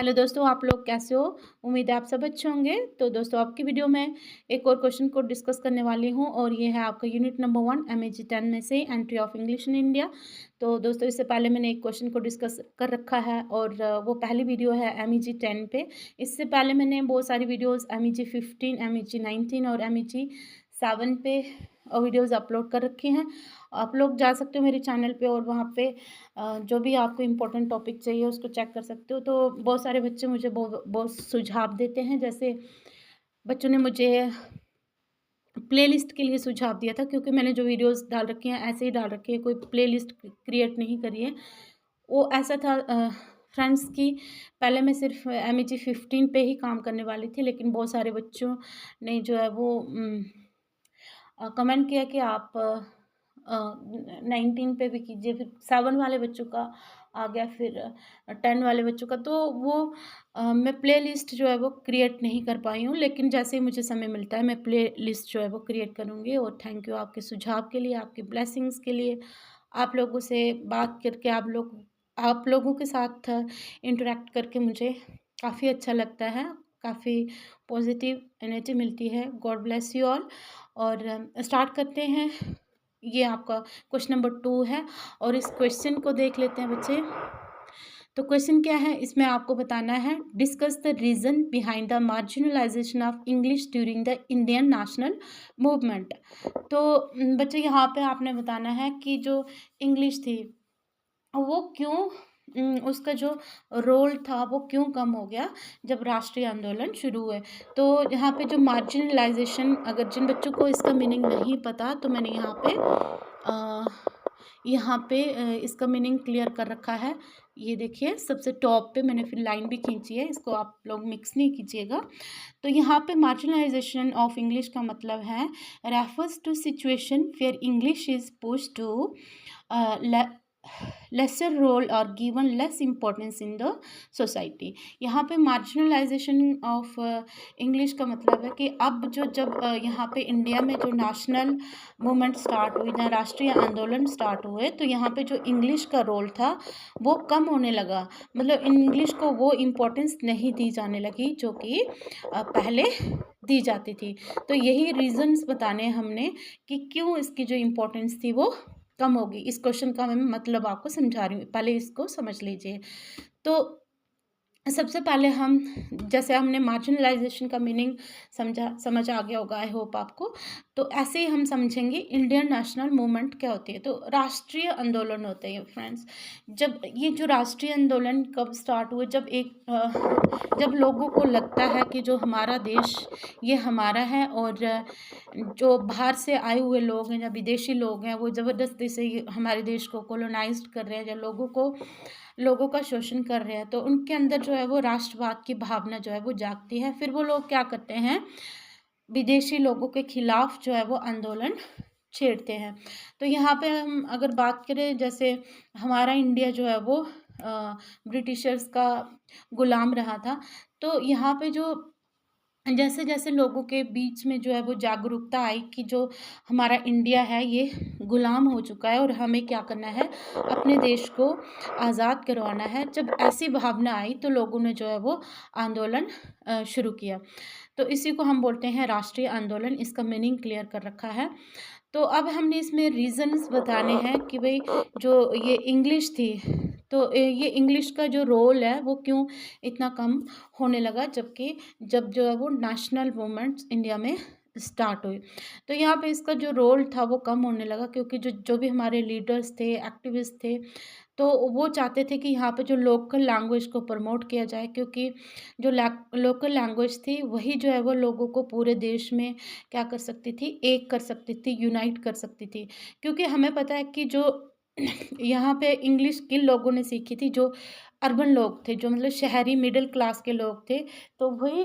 Hello दोस्तों, आप लोग कैसे हो? उम्मीद है आप सब अच्छे होंगे। तो दोस्तों, आपकी वीडियो में एक और क्वेश्चन को डिस्कस करने वाली हूँ और ये है आपका यूनिट नंबर 1 एमएजी 10 में से entry of English in India. तो दोस्तों, इससे पहले मैंने एक क्वेश्चन को डिस्कस कर रखा है और वो पहली वीडियो है एमईजी 10 पे। इससे पहले मैंने बहुत सारी वीडियोज़ एमईजी 15, एमईजी 19 और एमईजी 7 पे वीडियोज़ अपलोड कर रखी हैं। आप लोग जा सकते हो मेरे चैनल पे और वहाँ पे जो भी आपको इम्पोर्टेंट टॉपिक चाहिए उसको चेक कर सकते हो। तो बहुत सारे बच्चे मुझे बहुत बहुत सुझाव देते हैं। जैसे बच्चों ने मुझे प्लेलिस्ट के लिए सुझाव दिया था, क्योंकि मैंने जो वीडियोस डाल रखी हैं ऐसे ही डाल रखी है, कोई प्लेलिस्ट क्रिएट नहीं करी है। वो ऐसा था फ्रेंड्स की पहले मैं सिर्फ एमईजी 15 पे ही काम करने वाली थी, लेकिन बहुत सारे बच्चों ने जो है वो कमेंट किया कि आप 19 पे भी कीजिए। फिर 7 वाले बच्चों का आ गया, फिर 10 वाले बच्चों का। तो वो मैं प्ले लिस्ट जो है वो क्रिएट नहीं कर पाई हूँ, लेकिन जैसे ही मुझे समय मिलता है मैं प्ले लिस्ट जो है वो क्रिएट करूँगी। और थैंक यू आपके सुझाव के लिए, आपके ब्लेसिंग्स के लिए। आप लोगों से बात करके, आप लोगों के साथ इंटरेक्ट करके मुझे काफ़ी अच्छा लगता है, काफ़ी पॉजिटिव एनर्जी मिलती है। God bless you all. और स्टार्ट करते हैं। ये आपका क्वेश्चन नंबर 2 है और इस क्वेश्चन को देख लेते हैं बच्चे। तो क्वेश्चन क्या है, इसमें आपको बताना है discuss the reason behind the marginalisation of English during the Indian national movement. तो बच्चे यहाँ पे आपने बताना है कि जो इंग्लिश थी वो क्यों उसका जो रोल था वो क्यों कम हो गया जब राष्ट्रीय आंदोलन शुरू हुए। तो यहाँ पे जो मार्जिनलाइजेशन, अगर जिन बच्चों को इसका मीनिंग नहीं पता तो मैंने यहाँ पे इसका मीनिंग क्लियर कर रखा है। ये देखिए सबसे टॉप पे मैंने फिर लाइन भी खींची है, इसको आप लोग मिक्स नहीं कीजिएगा। तो यहाँ पे मार्जिनलाइजेशन ऑफ इंग्लिश का मतलब है refers to situation where English is push to lesser role और given less importance in the society. यहाँ पे मार्जिनलाइजेशन ऑफ इंग्लिश का मतलब है कि अब जब यहाँ पे इंडिया में जो नेशनल मूवमेंट स्टार्ट हुई, जहाँ राष्ट्रीय आंदोलन स्टार्ट हुए, तो यहाँ पे जो इंग्लिश का रोल था वो कम होने लगा। मतलब इंग्लिश को वो इम्पोर्टेंस नहीं दी जाने लगी जो कि पहले दी जाती थी। तो यही रीजंस बताने हमने कि क्यों इसकी जो इम्पोर्टेंस थी वो कम होगी। इस क्वेश्चन का मैं मतलब आपको समझा रही हूँ, पहले इसको समझ लीजिए। तो सबसे पहले हम, जैसे हमने मार्जिनलाइजेशन का मीनिंग समझ आ गया होगा, आई होप आपको। तो ऐसे ही हम समझेंगे इंडियन नेशनल मूवमेंट क्या होती है। तो राष्ट्रीय आंदोलन होते हैं फ्रेंड्स। जब ये जो राष्ट्रीय आंदोलन कब स्टार्ट हुए, जब लोगों को लगता है कि जो हमारा देश ये हमारा है और जो बाहर से आए हुए लोग हैं या विदेशी लोग हैं वो ज़बरदस्ती से हमारे देश को कॉलोनाइज्ड कर रहे हैं या लोगों का शोषण कर रहे हैं, तो उनके अंदर जो है वो राष्ट्रवाद की भावना जो है वो जागती है। फिर वो लोग क्या करते हैं, विदेशी लोगों के खिलाफ जो है वो आंदोलन छेड़ते हैं। तो यहाँ पे हम अगर बात करें, जैसे हमारा इंडिया जो है वो ब्रिटिशर्स का गुलाम रहा था। तो यहाँ पे जो जैसे जैसे लोगों के बीच में जो है वो जागरूकता आई कि जो हमारा इंडिया है ये गुलाम हो चुका है और हमें क्या करना है, अपने देश को आज़ाद करवाना है। जब ऐसी भावना आई तो लोगों ने जो है वो आंदोलन शुरू किया। तो इसी को हम बोलते हैं राष्ट्रीय आंदोलन। इसका मीनिंग क्लियर कर रखा है। तो अब हमने इसमें रीज़न्स बताने हैं कि भाई जो ये इंग्लिश थी, तो ये इंग्लिश का जो रोल है वो क्यों इतना कम होने लगा, जबकि जब जो है वो नेशनल मूवमेंट्स इंडिया में स्टार्ट हुई। तो यहाँ पे इसका जो रोल था वो कम होने लगा, क्योंकि जो जो भी हमारे लीडर्स थे, एक्टिविस्ट थे, तो वो चाहते थे कि यहाँ पे जो लोकल लैंग्वेज को प्रमोट किया जाए, क्योंकि जो लोकल लैंग्वेज थी वही जो है वो लोगों को पूरे देश में क्या कर सकती थी, एक कर सकती थी, यूनाइट कर सकती थी। क्योंकि हमें पता है कि जो यहाँ पे इंग्लिश किन लोगों ने सीखी थी, जो अर्बन लोग थे, जो मतलब शहरी मिडिल क्लास के लोग थे, तो वही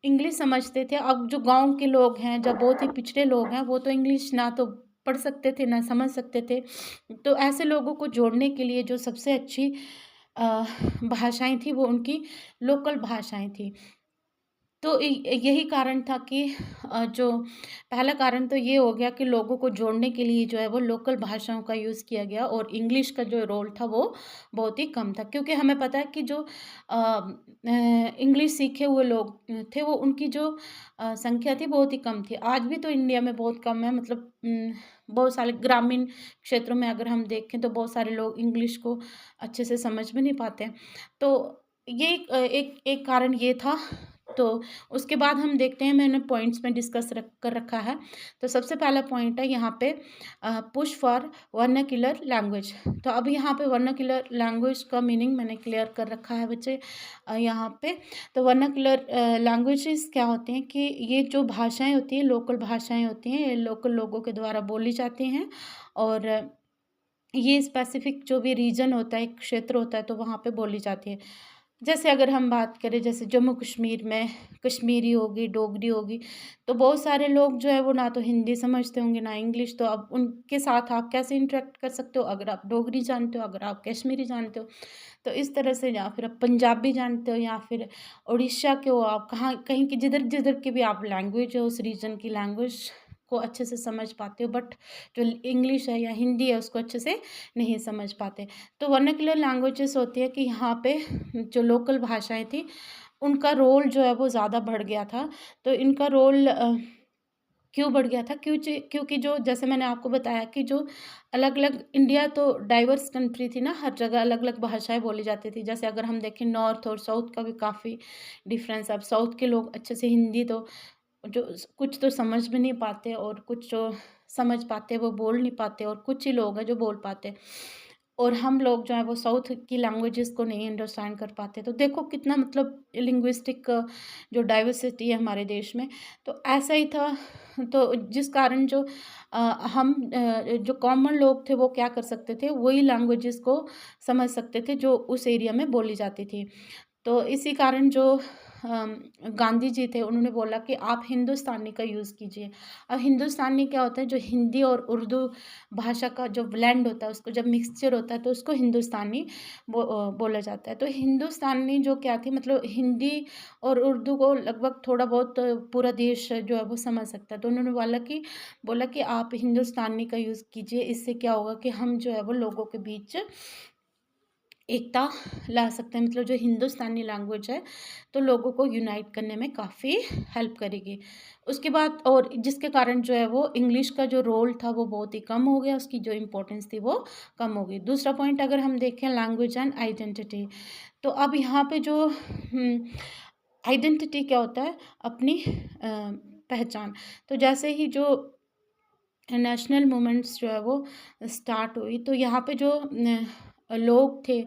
इंग्लिश समझते थे। अब जो गाँव के लोग हैं, जब बहुत ही पिछड़े लोग हैं, वो तो इंग्लिश ना तो पढ़ सकते थे ना समझ सकते थे। तो ऐसे लोगों को जोड़ने के लिए जो सबसे अच्छी भाषाएँ थी वो उनकी लोकल भाषाएँ थी। तो यही कारण था कि जो पहला कारण तो ये हो गया कि लोगों को जोड़ने के लिए जो है वो लोकल भाषाओं का यूज़ किया गया और इंग्लिश का जो रोल था वो बहुत ही कम था, क्योंकि हमें पता है कि जो इंग्लिश सीखे हुए लोग थे वो उनकी जो संख्या थी बहुत ही कम थी। आज भी तो इंडिया में बहुत कम है, मतलब बहुत सारे ग्रामीण क्षेत्रों में अगर हम देखें तो बहुत सारे लोग इंग्लिश को अच्छे से समझ भी नहीं पाते हैं। तो ये एक कारण ये था। तो उसके बाद हम देखते हैं, मैंने पॉइंट्स में डिस्कस कर रखा है। तो सबसे पहला पॉइंट है यहाँ पे पुश फॉर वर्नाक्युलर लैंग्वेज। तो अब यहाँ पे वर्नाक्युलर लैंग्वेज का मीनिंग मैंने क्लियर कर रखा है बच्चे यहाँ पे। तो वर्नाक्युलर लैंग्वेजेस क्या होते हैं कि ये जो भाषाएं होती हैं, लोकल भाषाएं होती हैं, ये लोकल लोगों के द्वारा बोली जाती हैं और ये स्पेसिफिक जो भी रीजन होता है, एक क्षेत्र होता है, तो वहाँ पे बोली जाती है। जैसे अगर हम बात करें, जैसे जम्मू कश्मीर में कश्मीरी होगी, डोगरी होगी, तो बहुत सारे लोग जो है वो ना तो हिंदी समझते होंगे ना इंग्लिश। तो अब उनके साथ आप कैसे इंटरेक्ट कर सकते हो? अगर आप डोगरी जानते हो, अगर आप कश्मीरी जानते हो, तो इस तरह से, या फिर आप पंजाबी जानते हो, या फिर उड़ीसा के हो आप, कहाँ कहीं की जिधर जिधर की भी आप लैंग्वेज है, उस रीजन की लैंग्वेज को अच्छे से समझ पाते हो, बट जो इंग्लिश है या हिंदी है उसको अच्छे से नहीं समझ पाते। तो वर्नाक्युलर लैंग्वेजेस होती है कि यहाँ पे जो लोकल भाषाएं थी उनका रोल जो है वो ज़्यादा बढ़ गया था। तो इनका रोल क्यों बढ़ गया था? क्योंकि जो, जैसे मैंने आपको बताया कि जो अलग-अलग, इंडिया तो डाइवर्स कंट्री थी ना, हर जगह अलग-अलग भाषाएँ बोली जाती थी। जैसे अगर हम देखें नॉर्थ और साउथ का भी काफ़ी डिफ़रेंस है। अब साउथ के लोग अच्छे से हिंदी तो जो कुछ तो समझ भी नहीं पाते, और कुछ जो समझ पाते हैं वो बोल नहीं पाते, और कुछ ही लोग हैं जो बोल पाते हैं। और हम लोग जो हैं वो साउथ की लैंग्वेजेस को नहीं अंडरस्टैंड कर पाते। तो देखो कितना, मतलब लिंग्विस्टिक जो डाइवर्सिटी है हमारे देश में, तो ऐसा ही था। तो जिस कारण जो हम जो कॉमन लोग थे वो क्या कर सकते थे, वही लैंग्वेजेस को समझ सकते थे जो उस एरिया में बोली जाती थी। तो इसी कारण जो गांधी जी थे उन्होंने बोला कि आप हिंदुस्तानी का यूज़ कीजिए। अब हिंदुस्तानी क्या होता है, जो हिंदी और उर्दू भाषा का जो ब्लेंड होता है, उसको जब मिक्सचर होता है तो उसको हिंदुस्तानी बोला जाता है। तो हिंदुस्तानी जो क्या थी, मतलब हिंदी और उर्दू को लगभग थोड़ा बहुत पूरा देश जो है वो समझ सकता है। तो उन्होंने बोला कि आप हिंदुस्तानी का यूज़ कीजिए, इससे क्या होगा कि हम जो है वो लोगों के बीच एकता ला सकते हैं। मतलब जो हिंदुस्तानी लैंग्वेज है तो लोगों को यूनाइट करने में काफ़ी हेल्प करेगी। उसके बाद, और जिसके कारण जो है वो इंग्लिश का जो रोल था वो बहुत ही कम हो गया, उसकी जो इम्पोर्टेंस थी वो कम हो गई। दूसरा पॉइंट अगर हम देखें, लैंग्वेज एंड आइडेंटिटी। तो अब यहाँ पे जो आइडेंटिटी क्या होता है, अपनी पहचान। तो जैसे ही जो नेशनल मूवमेंट्स जो है वो स्टार्ट हुई, तो यहाँ पे जो लोग थे,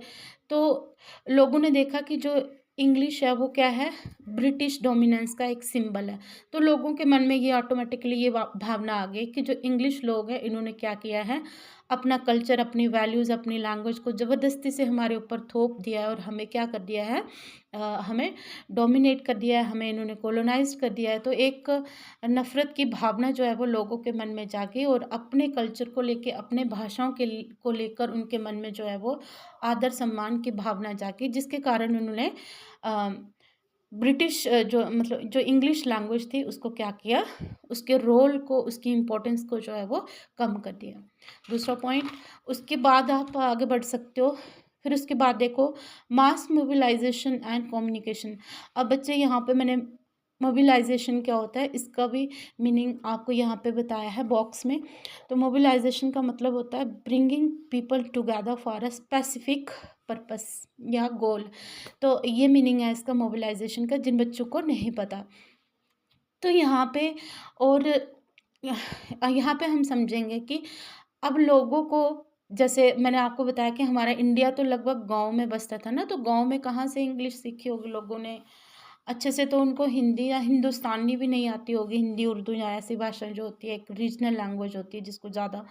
तो लोगों ने देखा कि जो इंग्लिश है वो क्या है, ब्रिटिश डोमिनेंस का एक सिंबल है। तो लोगों के मन में ये ऑटोमेटिकली ये भावना आ गई कि जो इंग्लिश लोग हैं इन्होंने क्या किया है, अपना कल्चर, अपनी वैल्यूज़, अपनी लैंग्वेज को ज़बरदस्ती से हमारे ऊपर थोप दिया है, और हमें क्या कर दिया है, हमें डोमिनेट कर दिया है, हमें इन्होंने कॉलोनाइज़ कर दिया है। तो एक नफ़रत की भावना जो है वो लोगों के मन में जागी, और अपने कल्चर को लेके, अपने भाषाओं को लेकर उनके मन में जो है वो आदर सम्मान की भावना जागी, जिसके कारण उन्होंने अ, ब्रिटिश जो, मतलब जो इंग्लिश लैंग्वेज थी उसको क्या किया, उसके रोल को, उसकी इम्पोर्टेंस को जो है वो कम कर दिया। दूसरा पॉइंट, उसके बाद आप आगे बढ़ सकते हो। फिर उसके बाद देखो, मास मोबिलाइजेशन एंड कम्युनिकेशन। अब बच्चे यहाँ पे मैंने मोबिलाइजेशन क्या होता है इसका भी मीनिंग आपको यहाँ पे बताया है बॉक्स में। तो मोबिलाइजेशन का मतलब होता है bringing people together for a specific purpose या गोल। तो ये मीनिंग है इसका मोबिलाइजेशन का, जिन बच्चों को नहीं पता। तो यहाँ पे, और यहाँ पे हम समझेंगे कि अब लोगों को, जैसे मैंने आपको बताया कि हमारा इंडिया तो लगभग गांव में बसता था ना, तो गांव में कहाँ से इंग्लिश सीखी होगी लोगों ने, अच्छे से तो उनको हिंदी या हिंदुस्तानी भी नहीं आती होगी, हिंदी उर्दू या ऐसी भाषा जो होती है, एक रीजनल लैंग्वेज होती है जिसको ज़्यादा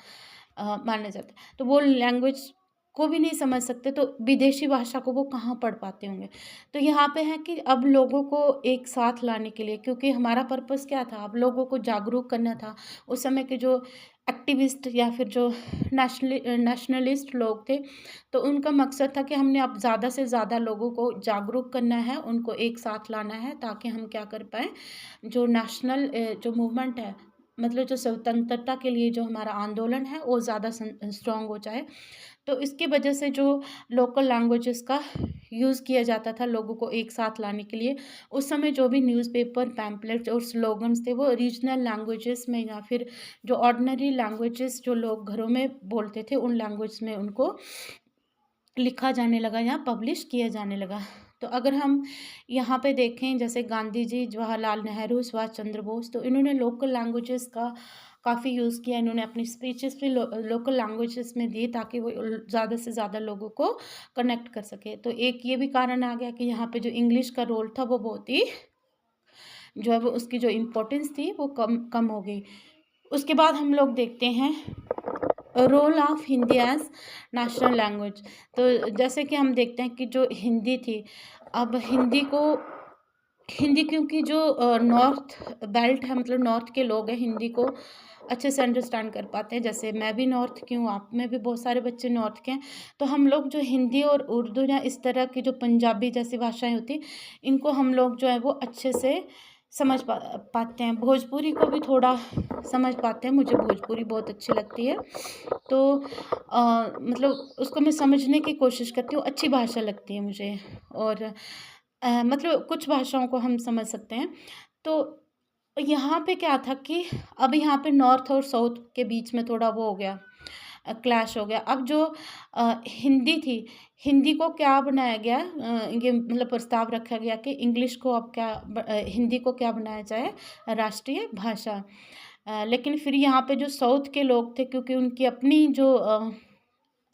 माना जाता है, तो वो लैंग्वेज को भी नहीं समझ सकते तो विदेशी भाषा को वो कहाँ पढ़ पाते होंगे। तो यहाँ पे है कि अब लोगों को एक साथ लाने के लिए, क्योंकि हमारा पर्पस क्या था, अब लोगों को जागरूक करना था। उस समय के जो एक्टिविस्ट या फिर जो नेशनलिस्ट लोग थे, तो उनका मकसद था कि हमने अब ज़्यादा से ज़्यादा लोगों को जागरूक करना है, उनको एक साथ लाना है, ताकि हम क्या कर पाएँ, जो नेशनल जो मूवमेंट है, मतलब जो स्वतंत्रता के लिए जो हमारा आंदोलन है, वो ज़्यादा स्ट्रॉन्ग हो जाए। तो इसकी वजह से जो लोकल लैंग्वेजेस का यूज़ किया जाता था लोगों को एक साथ लाने के लिए, उस समय जो भी न्यूज़पेपर, पैम्पलेट्स और स्लोगन्स थे, वो रीजनल लैंग्वेजेस में या फिर जो ऑर्डिनरी लैंग्वेजेस जो लोग घरों में बोलते थे, उन लैंग्वेज में उनको लिखा जाने लगा या पब्लिश किया जाने लगा। तो अगर हम यहाँ पे देखें, जैसे गांधी जी, जवाहरलाल नेहरू, सुभाष चंद्र बोस, तो इन्होंने लोकल लैंग्वेजेस का काफ़ी यूज़ किया। इन्होंने अपनी स्पीचेस भी लोकल लैंग्वेजेस में दी, ताकि वो ज़्यादा से ज़्यादा लोगों को कनेक्ट कर सके। तो एक ये भी कारण आ गया कि यहाँ पे जो इंग्लिश का रोल था, वो बहुत ही जो है वो उसकी जो इम्पोर्टेंस थी वो कम कम हो गई। उसके बाद हम लोग देखते हैं role of Hindi as national language. तो जैसे कि हम देखते हैं कि जो हिंदी थी, अब हिंदी क्योंकि जो नॉर्थ बेल्ट है, मतलब नॉर्थ के लोग हैं, हिंदी को अच्छे से अंडरस्टैंड कर पाते हैं। जैसे मैं भी नॉर्थ की हूँ, आप में भी बहुत सारे बच्चे नॉर्थ के हैं। तो हम लोग जो हिंदी और उर्दू या इस तरह की जो पंजाबी जैसी भाषाएं होती, इनको हम लोग जो है वो अच्छे से समझ पाते हैं। भोजपुरी को भी थोड़ा समझ पाते हैं, मुझे भोजपुरी बहुत अच्छी लगती है। तो मतलब उसको मैं समझने की कोशिश करती हूँ, अच्छी भाषा लगती है मुझे। और मतलब कुछ भाषाओं को हम समझ सकते हैं। तो यहाँ पे क्या था कि अब यहाँ पे नॉर्थ और साउथ के बीच में थोड़ा वो हो गया, क्लैश हो गया। अब जो हिंदी थी, हिंदी को क्या बनाया गया, ये मतलब प्रस्ताव रखा गया कि इंग्लिश को अब क्या हिंदी को क्या बनाया जाए, राष्ट्रीय भाषा। लेकिन फिर यहाँ पे जो साउथ के लोग थे, क्योंकि उनकी अपनी जो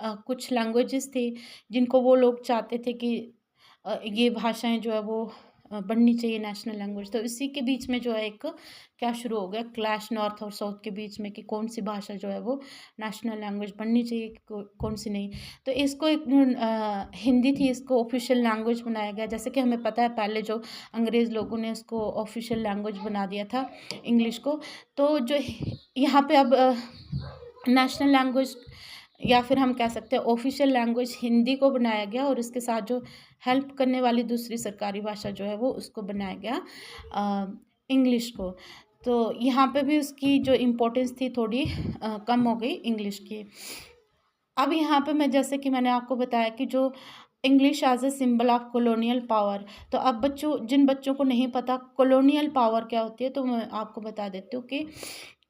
कुछ लैंग्वेजेस थी, जिनको वो लोग चाहते थे कि ये भाषाएं जो है वो बननी चाहिए नेशनल लैंग्वेज। तो इसी के बीच में जो है एक क्या शुरू हो गया, क्लैश नॉर्थ और साउथ के बीच में, कि कौन सी भाषा जो है वो नेशनल लैंग्वेज बननी चाहिए, कौन सी नहीं। तो इसको एक हिंदी थी, इसको ऑफिशियल लैंग्वेज बनाया गया। जैसे कि हमें पता है, पहले जो अंग्रेज़ लोगों ने इसको ऑफिशियल लैंग्वेज बना दिया था इंग्लिश को। तो जो यहाँ पे अब नेशनल लैंग्वेज या फिर हम कह सकते हैं ऑफिशियल लैंग्वेज हिंदी को बनाया गया, और इसके साथ जो हेल्प करने वाली दूसरी सरकारी भाषा जो है वो उसको बनाया गया इंग्लिश को। तो यहाँ पे भी उसकी जो इम्पोर्टेंस थी थोड़ी कम हो गई इंग्लिश की। अब यहाँ पे मैं, जैसे कि मैंने आपको बताया कि जो English as a symbol of colonial power, तो अब जिन बच्चों को नहीं पता कॉलोनियल पावर क्या होती है, तो मैं आपको बता देती हूँ कि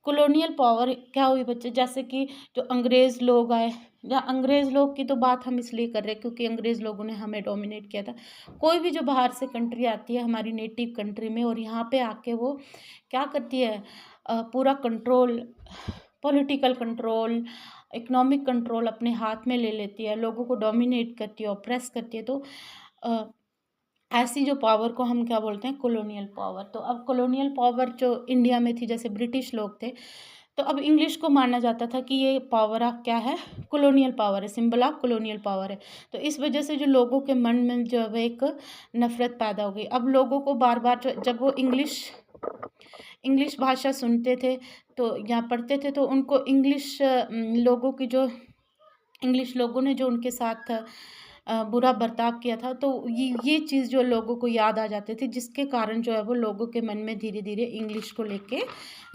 कॉलोनियल पावर क्या हुई बच्चे। जैसे कि जो अंग्रेज़ लोग आए, या अंग्रेज़ लोग की तो बात हम इसलिए कर रहे हैं क्योंकि अंग्रेज़ लोगों ने हमें डोमिनेट किया था। कोई भी जो बाहर से कंट्री आती है हमारी नेटिव कंट्री में, और यहाँ पे आके वो क्या करती है, पूरा control, political control, economic control अपने हाथ में ले लेती है, लोगों को डोमिनेट करती है, ऑप्रेस करती है। तो अ, ऐसी जो पावर को हम क्या बोलते हैं, कॉलोनियल पावर। तो अब कॉलोनियल पावर जो इंडिया में थी, जैसे ब्रिटिश लोग थे, तो अब इंग्लिश को माना जाता था कि ये पावर ऑफ क्या है, कॉलोनियल पावर है, सिंबल ऑफ कॉलोनियल पावर है। तो इस वजह से जो लोगों के मन में जो है वो एक नफ़रत पैदा हो गई। अब लोगों को बार बार जब वो इंग्लिश भाषा सुनते थे तो या पढ़ते थे, तो उनको लोगों की जो इंग्लिश लोगों ने जो उनके साथ बुरा बर्ताव किया था, तो ये चीज़ जो लोगों को याद आ जाती थी, जिसके कारण जो है वो लोगों के मन में धीरे धीरे इंग्लिश को लेके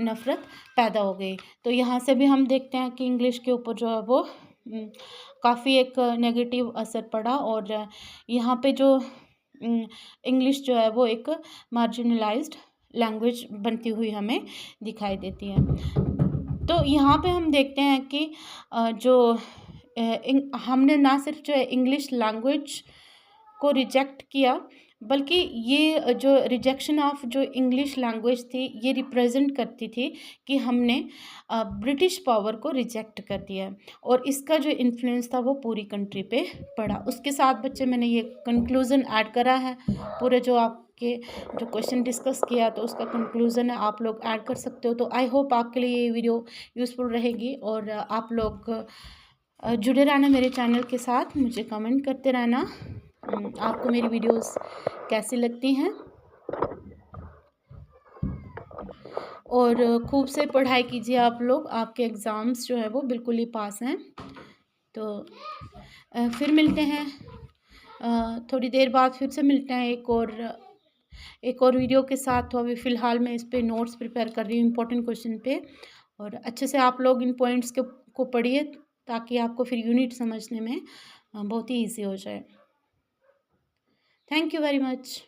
नफ़रत पैदा हो गई। तो यहाँ से भी हम देखते हैं कि इंग्लिश के ऊपर जो है वो काफ़ी एक नेगेटिव असर पड़ा, और यहाँ पे जो इंग्लिश जो है वो एक मार्जिनलाइज्ड लैंग्वेज बनती हुई हमें दिखाई देती है। तो यहाँ पे हम देखते हैं कि हमने ना सिर्फ जो है इंग्लिश लैंग्वेज को रिजेक्ट किया, बल्कि ये जो रिजेक्शन ऑफ जो इंग्लिश लैंग्वेज थी, ये रिप्रेजेंट करती थी कि हमने ब्रिटिश पावर को रिजेक्ट कर दिया, और इसका जो इन्फ्लुएंस था वो पूरी कंट्री पे पड़ा। उसके साथ बच्चे मैंने ये कंक्लूज़न ऐड करा है, पूरे जो आपके जो क्वेश्चन डिस्कस किया, तो उसका कंक्लूज़न है, आप लोग ऐड कर सकते हो। तो आई होप आपके लिए ये वीडियो यूज़फुल रहेगी, और आप लोग जुड़े रहना मेरे चैनल के साथ, मुझे कमेंट करते रहना आपको मेरी वीडियोस कैसी लगती हैं, और खूब से पढ़ाई कीजिए आप लोग, आपके एग्ज़ाम्स जो है वो बिल्कुल ही पास हैं। तो फिर मिलते हैं, थोड़ी देर बाद फिर से मिलते हैं एक और वीडियो के साथ। तो अभी फ़िलहाल मैं इस पे नोट्स प्रिपेयर कर रही हूँ इम्पोर्टेंट क्वेश्चन पे, और अच्छे से आप लोग इन पॉइंट्स को पढ़िए ताकि आपको फिर यूनिट समझने में बहुत ही ईजी हो जाए। Thank you very much.